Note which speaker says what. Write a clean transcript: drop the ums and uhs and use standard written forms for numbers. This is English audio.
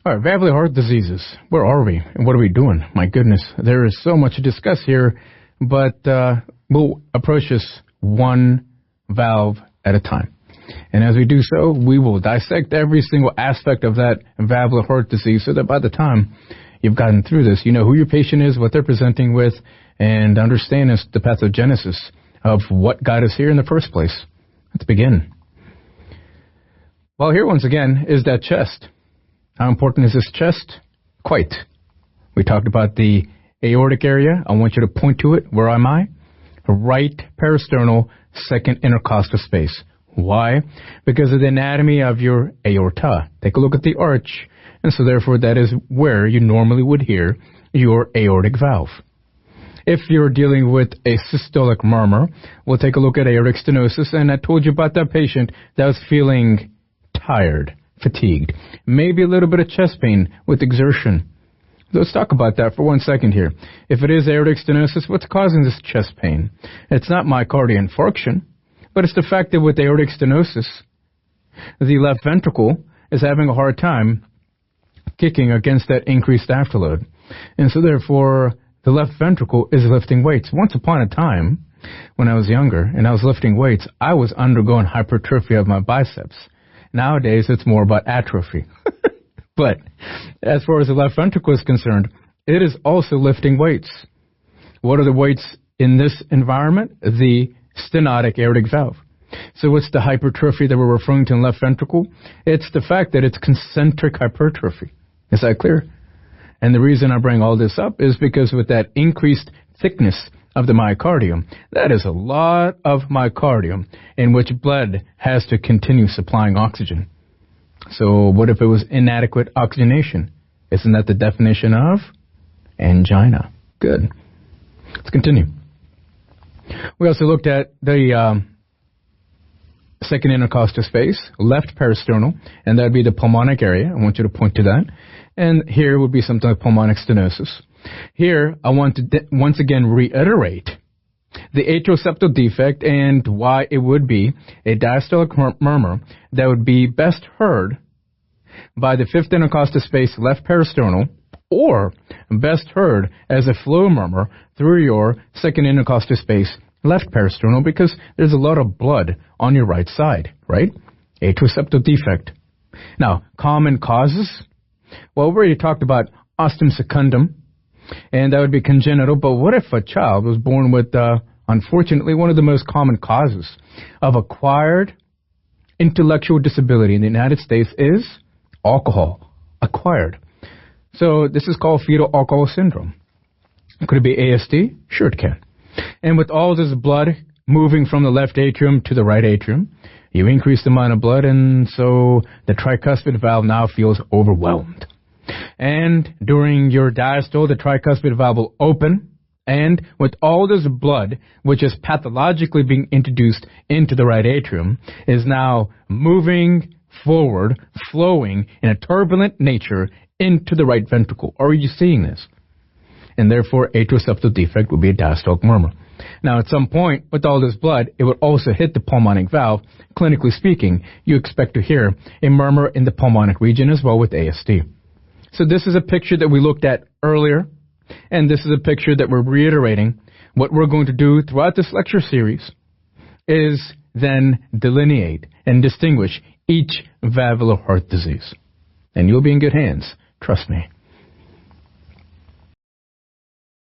Speaker 1: All right, valvular heart diseases. Where are we? And what are we doing? My goodness, there is so much to discuss here, but we'll approach this one valve at a time. And as we do so, we will dissect every single aspect of that valvular heart disease so that by the time you've gotten through this, you know who your patient is, what they're presenting with, and understand the pathogenesis of what got us here in the first place. Let's begin. Well, here once again is that chest. How important is this chest? Quite. We talked about the aortic area. I want you to point to it. Where am I? Right peristernal, second intercostal space. Why? Because of the anatomy of your aorta. Take a look at the arch. And so therefore that is where you normally would hear your aortic valve. If you're dealing with a systolic murmur, we'll take a look at aortic stenosis. And I told you about that patient that was feeling tired, fatigued, maybe a little bit of chest pain with exertion. Let's talk about that for 1 second here. If it is aortic stenosis, what's causing this chest pain? It's not myocardial infarction, but it's the fact that with aortic stenosis, the left ventricle is having a hard time kicking against that increased afterload. And so therefore, the left ventricle is lifting weights. Once upon a time, when I was younger and I was lifting weights, I was undergoing hypertrophy of my biceps. Nowadays, it's more about atrophy. But as far as the left ventricle is concerned, it is also lifting weights. What are the weights in this environment? The stenotic aortic valve. So what's the hypertrophy that we're referring to in left ventricle? It's the fact that it's concentric hypertrophy. Is that clear? And the reason I bring all this up is because with that increased thickness of the myocardium, that is a lot of myocardium in which blood has to continue supplying oxygen. So what if it was inadequate oxygenation? Isn't that the definition of angina? Good. Let's continue. We also looked at the second intercostal space, left peristernal, and that would be the pulmonic area. I want you to point to that. And here would be something like pulmonic stenosis. Here, I want to once again reiterate the atrial septal defect and why it would be a diastolic murmur that would be best heard by the fifth intercostal space, left peristernal, or best heard as a flow murmur through your second intercostal space, left peristernal, because there's a lot of blood on your right side, right? Atrial septal defect. Now, common causes. Well, we already talked about ostium secundum, and that would be congenital, but what if a child was born with, unfortunately, one of the most common causes of acquired intellectual disability in the United States is alcohol, acquired. So this is called fetal alcohol syndrome. Could it be ASD? Sure it can. And with all this blood moving from the left atrium to the right atrium, you increase the amount of blood, and so the tricuspid valve now feels overwhelmed. And during your diastole, the tricuspid valve will open, and with all this blood, which is pathologically being introduced into the right atrium, is now moving forward, flowing in a turbulent nature into the right ventricle. Are you seeing this? And therefore, atrial septal defect would be a diastolic murmur. Now, at some point, with all this blood, it would also hit the pulmonic valve. Clinically speaking, you expect to hear a murmur in the pulmonic region as well with ASD. So this is a picture that we looked at earlier, and this is a picture that we're reiterating. What we're going to do throughout this lecture series is then delineate and distinguish each valvular heart disease. And you'll be in good hands. Trust me.